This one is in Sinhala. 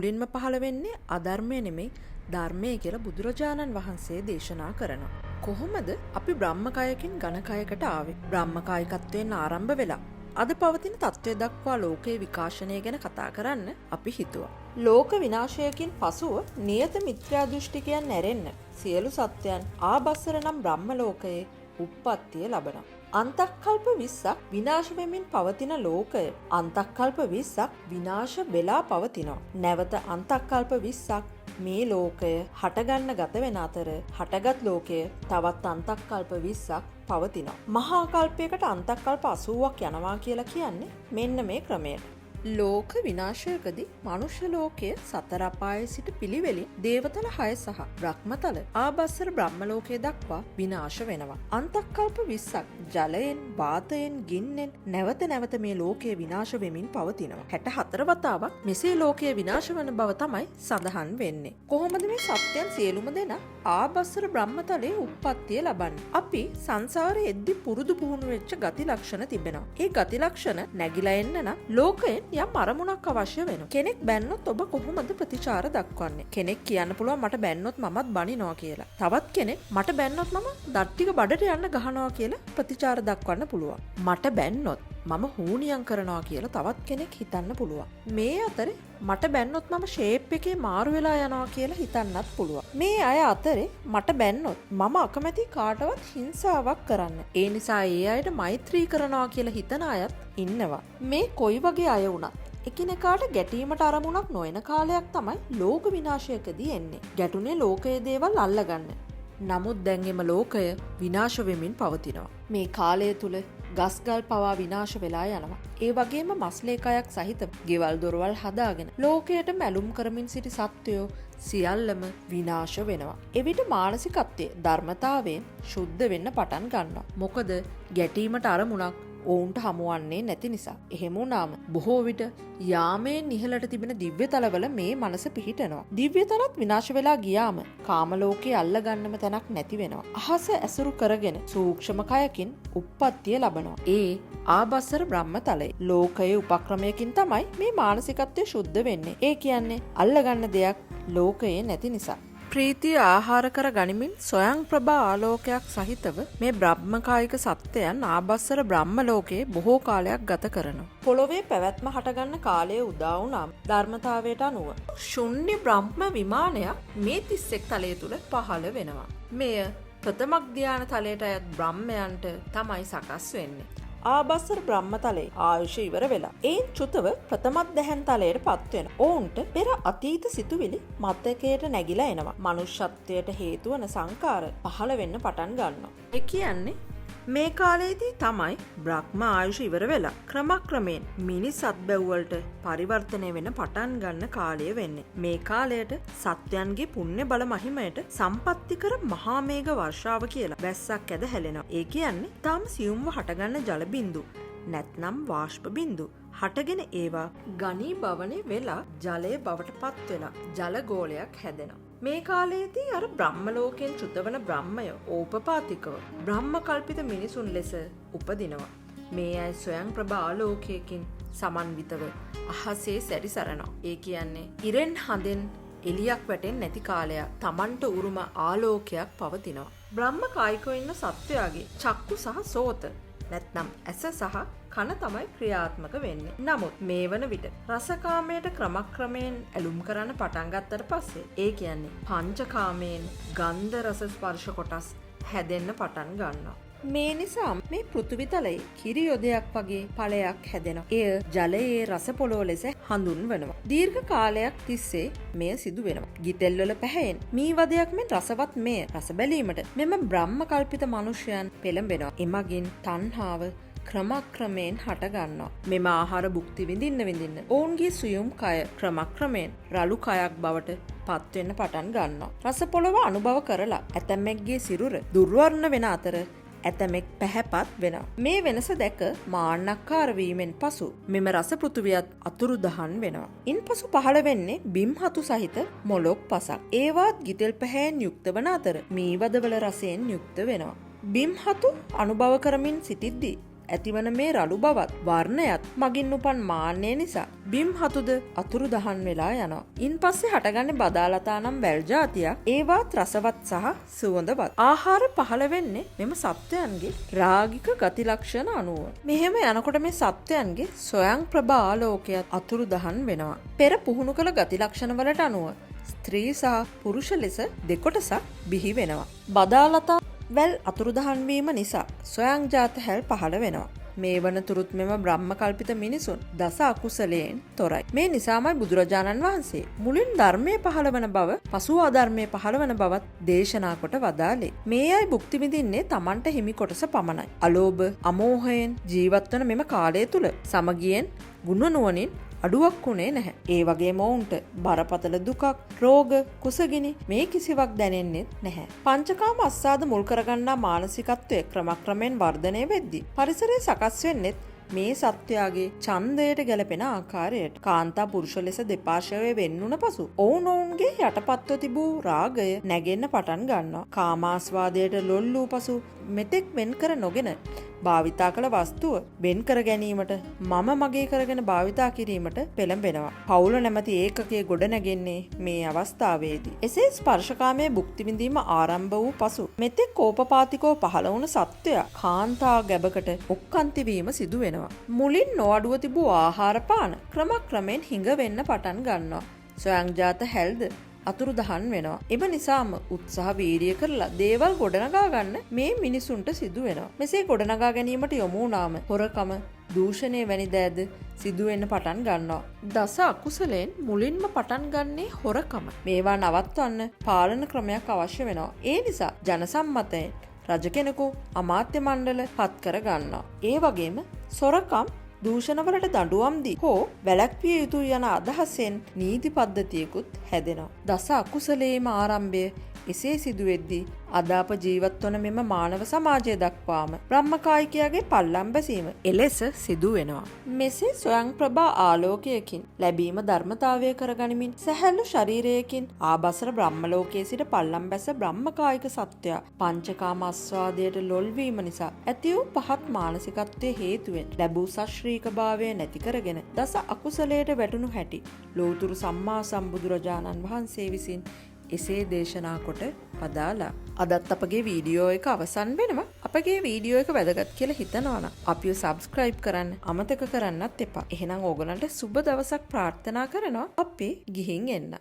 මුලින්ම පහළ වෙන්නේ අධර්මය නෙමෙයි ධර්මය කියලා බුදුරජාණන් වහන්සේ දේශනා කරනවා. කොහොමද අපි බ්‍රහ්මකායකින් ඝනකායකට ආවේ? බ්‍රහ්මකායිකත්වයෙන් ආරම්භ වෙලා අද පවතින තත්ත්වය දක්වා ලෝකයේ විකාශනය ගැන කතා කරන්න අපි හිතුවා. ලෝක විනාශයකින් පසුව නියත මිත්‍යා දෘෂ්ටිකයන් නැරෙන්න සියලු සත්වයන් ආබස්සර නම් බ්‍රහ්ම ලෝකයේ උප්පත්තිය ලබනවා. අන්තක්කල්ප 20ක් විනාශ වෙමින් පවතින ලෝකය අන්තක්කල්ප 20ක් විනාශ වෙලා පවතිනවා. නැවත අන්තක්කල්ප 20ක් මේ ලෝකය හටගන්න ගත වෙන අතර හටගත් ලෝකය තවත් අන්තක්කල්ප 20ක් පවතිනවා. මහා කල්පයකට අන්තක්කල්ප 80ක් යනවා කියලා කියන්නේ මෙන්න මේ ක්‍රමයට. ලෝක විනාශයකදී මනුෂ්‍ය ලෝකයේ සතර අපායේ සිට පිළිවෙලින් දේවතල 6 සහ බ්‍රහ්මතල ආබස්සර බ්‍රහ්ම ලෝකයේ දක්වා විනාශ වෙනවා. අන්තක්කල්ප 20ක් ජලයෙන්, වාතයෙන්, ගින්නෙන් නැවත නැවත මේ ලෝකයේ විනාශ වෙමින් පවතිනවා. 64 වතාවක් මෙසේ ලෝකයේ විනාශ වන බව තමයි සඳහන් වෙන්නේ. කොහොමද මේ සත්‍යයන් සියලුම දෙනා ආබස්සර බ්‍රහ්මතලයේ උප්පත්තිය ලබන්නේ? අපි සංසාරයේ එද්දි පුරුදු පුහුණු වෙච්ච ගති ලක්ෂණ තිබෙනවා. ඒ ගති ලක්ෂණ නැగిලා එන්න නම් ලෝකයෙන් යම් අරමුණක් අවශ්‍ය වෙනවා. කෙනෙක් බැන්නොත් ඔබ කොහොමද ප්‍රතිචාර දක්වන්නේ? කෙනෙක් කියන්න පුළුවන් මට බැන්නොත් මමත් බනිනවා කියලා. තවත් කෙනෙක් මට බැන්නොත් මම දත් ටික බඩට යන්න ගහනවා කියලා ප්‍රතිචාර දක්වන්න පුළුවන්. මට බැන්නොත් මම හූනියම් කරනවා කියලා තවත් කෙනෙක් හිතන්න පුළුවන්. මේ අතරේ මට බැන්නොත් මම ෂේප් එකේ මාරු වෙලා යනවා කියලා හිතන්නත් පුළුවන්. මේ අය අතරේ මට බැන්නොත් මම අකමැති කාටවත් හිංසාවක් කරන්න. ඒ නිසා ඒ අයට මෛත්‍රී කරනවා කියලා හිතන අයත් ඉන්නවා. මේ කොයි වගේ අය වුණත් එකිනෙකාට ගැටීමට අරමුණක් නොවන කාලයක් තමයි ලෝක විනාශයකදී එන්නේ. ගැටුනේ ලෝකයේ දේවල් අල්ලගන්න. නමුත් දැන් එම ලෝකය විනාශ වෙමින් පවතිනවා. මේ කාලය තුල ගස්ගල් පවා විනාශ වෙලා යනවා. ඒ වගේම මස්ලේකයක් සහිත ගෙවල් දොරවල් හදාගෙන ලෝකයට මැලුම් කරමින් සිටි සත්වයෝ සියල්ලම විනාශ වෙනවා. එවිට මානසිකත්වයේ ධර්මතාවයෙන් ශුද්ධ වෙන්න පටන් ගන්නවා. මොකද ගැටීමට අරමුණක් ඔවුන්ට හමුවන්නේ නැති නිසා. එහෙම වුණාම බොහෝ විට යාමයෙන් ඉහළට තිබෙන දිව්‍යතලවල මේ මනස පිහිටනවා. දිව්‍යතලත් විනාශ වෙලා ගියාම කාම ලෝකයේ අල්ලගන්නම තැනක් නැති වෙනවා. අහස ඇසුරු කරගෙන සූක්ෂම කයකින් උප්පත්තිය ලබනවා. ඒ ආබස්සර බ්‍රහ්මතලයේ ලෝකයේ උපක්‍රමයකින් තමයි මේ මානසිකත්වය ශුද්ධ වෙන්නේ. ඒ කියන්නේ අල්ලගන්න දෙයක් ලෝකයේ නැති නිසා. ප්‍රීතිය ආහාර කර ගනිමින් සොයං ප්‍රභා ආලෝකයක් සහිතව මේ බ්‍රහ්මකායික සත්‍යයන් ආබස්සර බ්‍රහ්ම ලෝකයේ බොහෝ කාලයක් ගත කරනවා. පොළොවේ පැවැත්ම හටගන්න කාලය උදා වුණාම ධර්මතාවයට අනුව ශුන්‍ය බ්‍රහ්ම විමානයක් මේ 31 තලය තුල පහළ වෙනවා. මෙය ප්‍රථම ධ්‍යාන තලයට අයත් බ්‍රහ්මයන්ට තමයි සකස් වෙන්නේ. ආබස්සර බ්‍රහ්මතලයේ ආයුෂ ඉවර වෙලා ඒන් චුතව ප්‍රථම දැහැන් තලයට පත් වෙන ඔවුන්ට පෙර අතීත සිතුවිලි මතකයට නැగిලා එනවා. මනුෂ්‍යත්වයට හේතු වන සංකාර පහළ වෙන්න පටන් ගන්නවා. ඒ කියන්නේ මේ කාලයේදී තමයි බ්‍රහ්ම ආයුෂ ඉවර වෙලා ක්‍රමක්‍රමයෙන් මිනිස් අත්බැව් වලට පරිවර්තනය වෙන පටන් ගන්න කාලය වෙන්නේ. මේ කාලයට සත්‍යයන්ගේ පුණ්‍ය බල මහිමයට සම්පත්තිකර මහා මේඝ වර්ෂාව කියලා වැස්සක් ඇද හැලෙනවා. ඒ කියන්නේ තාම සියුම්ව හටගන්න ජල බිඳු නැත්නම් වාෂ්ප බිඳු හටගෙන ඒවා ගණී භවනේ වෙලා ජලය බවට පත් වෙලා ජල ගෝලයක් හැදෙනවා. මේ කාලයේදී අර බ්‍රහ්ම ලෝකයෙන් චුතවන බ්‍රහ්මය ඕපපාතිකව බ්‍රහ්ම කල්පිත මිනිසුන් ලෙස උපදිනවා. මේ අය ස්වයං ප්‍රභා ආලෝකයකින් සමන්විතව අහසේ සැරිසරනවා. ඒ කියන්නේ ඉරෙන් හඳෙන් එලියක් වැටෙන්නේ නැති කාලයක් Tamanට උරුම ආලෝකයක් පවතිනවා. බ්‍රහ්ම කායිකව ඉන්න සත්වයාගේ චක්කු සහ සෝත නැත්නම් ඇස සහ කන තමයි ක්‍රියාත්මක වෙන්නේ. නමුත් මේ වන විට රසකාමයට ක්‍රමක්‍රමයෙන් ඇලුම් කරන්න පටන් ගත්තට පස්සේ ඒ කියන්නේ පංචකාමයෙන් ගන්ධ රස ස්පර්ශ කොටස් හැදෙන්න පටන් ගන්නවා. මේ නිසා මේ පෘථිවි තලයේ කිරි යොදයක් වගේ ඵලයක් හැදෙනවා. එය ජලයේ රස පොළොව ලෙස හඳුන්වනවා. දීර්ඝ කාලයක් තිස්සේ මෙය සිදු වෙනවා. ගිතෙල් වල පැහැයෙන් මී වදයක් මෙන් රසවත් මෙය රස බැලීමට මෙම බ්‍රහ්ම කල්පිත මිනිසයන් පෙළඹෙනවා. එමගින් තණ්හාව ක්‍රමක්‍රමයෙන් හට ගන්නවා. මෙම ආහාර භුක්ති විඳින්න ඔවුන්ගේ සුයුම් කය ක්‍රමක්‍රමයෙන් රළු කයක් බවට පත් වෙන්න පටන් ගන්නවා. රස පොළොව අනුභව කරලා ඇතැමෙක්ගේ සිරුර දුර්වර්ණ වෙන අතර ඇතමෙක් පැහැපත් වෙනවා. මේ වෙනස දැක මාන්නක්කාර වීමෙන් පසු මෙම රස පෘථුවියත් අතුරුදහන් වෙනවා. ඉන්පසු පහළ වෙන්නේ බිම්හතු සහිත මොලොක් පසක්. ඒවාත් ගිතෙල් පැහැයෙන් යුක්ත වන අතර මී වදවල රසයෙන් යුක්ත වෙනවා. බිම්හතු අනුභව කරමින් සිටිද්දී ඇතිවන මේ රළු බවත් වර්ණයත් මගින් උපන් මාන්නය නිසා බිම් හතුද අතුරුදහන් වෙලා යනවා. ඉන් පස්සේ හටගන්නේ බදාලතා නම් වැල් ජාතියක්. ඒවාත් රසවත් සහ සුවඳවත්. ආහාර පහළ වෙන්නේ මෙම සත්වයන්ගේ රාගික ගති ලක්ෂණ අනුව. මෙහෙම යනකොට මේ සත්වයන්ගේ ස්වයං ප්‍රභා ආලෝකයත් අතුරුදහන් වෙනවා. පෙර පුහුණු කළ ගති ලක්ෂණ වලට අනුව ස්ත්‍රී සහ පුරුෂ ලෙස දෙකොටසක් බිහි වෙනවා. බදාලතා වැල් අතුරුදහන් වීම නිසා ස්වයංජාත හැල් පහළ වෙනවා. මේ වනතුරුත් මෙම බ්‍රහ්ම කල්පිත මිනිසුන් දස අකුසලයෙන් තොරයි. මේ නිසාමයි බුදුරජාණන් වහන්සේ මුලින් ධර්මයේ පහළ වන බව, පසුව අධර්මයේ පහළ වන බවත් දේශනා කොට වදාළේ. මේ අය භුක්ති විඳින්නේ Tamanට හිමි කොටස පමණයි. අලෝභ, අමෝහයෙන් ජීවත් වන මෙම කාලය තුල සමගියෙන් ගුණ නුවණින් අඩුවක් උනේ නැහැ. ඒ වගේම ඔවුන්ට බරපතල දුකක්, රෝග, කුසගිනි මේ කිසිවක් දැනෙන්නේ නැහැ. පංචකාම අස්සාද මුල් කරගන්නා මානසිකත්වයේ ක්‍රමක්‍රමයෙන් වර්ධනය වෙද්දී පරිසරය සකස් වෙන්නේ මේ සත්වයාගේ ඡන්දයට ගැලපෙන ආකාරයට. කාන්තා පුරුෂ ලෙස දෙපාර්ශ්වයේ වෙන්නුන පසු ඔවුනොවුන්ගේ යටපත්ව තිබූ රාගය නැගෙන්න පටන් ගන්නවා. කාමාස්වාදයට ලොල් වූ පසු මෙතෙක් වෙන් කර නොගෙන භාවිතා කළ වස්තුව වෙන් කර ගැනීමට මම මගේ කරගෙන භාවිතා කිරීමට පෙළඹෙනවා. පවුල නැමැති ඒකකයේ ගොඩ නැගෙන්නේ මේ අවස්ථාවේදී. එසේ ස්පර්ශකාමයේ භුක්ති විඳීම ආරම්භ වූ පසු මෙතෙක් කෝපපාතිකව පහළ වුණු සත්වයා කාන්තා ගැබකට ඔක්කාන්ති වීම සිදු වෙනවා. මුලින් නොඅඩුව තිබූ ආහාර පාන ක්‍රමක්‍රමයෙන් හිඟ වෙන්න පටන් ගන්නවා. ස්වයංජාත හැල්ද අතුරුදහන් වෙනවා. එම නිසාම උත්සාහ වීර්ය කරලා දේවල් ගොඩනගා ගන්න මේ මිනිසුන්ට සිදු වෙනවා. මෙසේ ගොඩනගා ගැනීමට යොමු වුණාම හොරකම, දූෂණය වැනි දෑද සිදු වෙන්න පටන් ගන්නවා. දස අකුසලෙන් මුලින්ම පටන් ගන්නේ හොරකම. මේවා නවත්වන්න පාලන ක්‍රමයක් අවශ්‍ය වෙනවා. ඒ නිසා ජනසම්මතයෙන් රජ කෙනෙකු අමාත්‍ය මණ්ඩල පත් කර ගන්නවා. ඒ වගේම සොරකම්, දූෂණවලට දඬුවම් දී හෝ වැළැක්විය යුතුය යන අදහසෙන් නීති පද්ධතියකුත් හැදෙනවා. දස අකුසලයේම ආරම්භය එසේ සිදුවෙද්දී අද අප ජීවත් වන මෙම මානව සමාජය දක්වාම බ්‍රහ්මකායිකයාගේ පල්ලම් බැසීම එලෙස සිදු වෙනවා. මෙසේ ස්වයං ප්‍රභා ආලෝකයකින් ලැබීම ධර්මතාවය කරගනිමින් සැහැල්ලු ශරීරයකින් ආබසර බ්‍රහ්මලෝකයේ සිට පල්ලම් බැස බ්‍රහ්මකායික සත්වයා පංචකාම ආස්වාදයට ලොල් වීම නිසා ඇති වූ පහත් මානසිකත්වයේ හේතුවෙන් ලැබූ සශ්‍රීකභාවය නැති කරගෙන දස අකුසලයට වැටුණු හැටි ලෝතුරු සම්මා සම්බුදුරජාණන් වහන්සේ විසින් එසේ දේශනා කොට වදාලා. අදත් අපගේ වීඩියෝ එක අවසන් වෙනවා. අපගේ වීඩියෝ එක වැදගත් කියලා හිතනවා නම් අපිව සබ්ස්ක්‍රයිබ් කරන්න අමතක කරන්නත් එපා. එහෙනම් ඕගලන්ට සුබ දවසක් ප්‍රාර්ථනා කරනවා. අපි ගිහින් එන්න.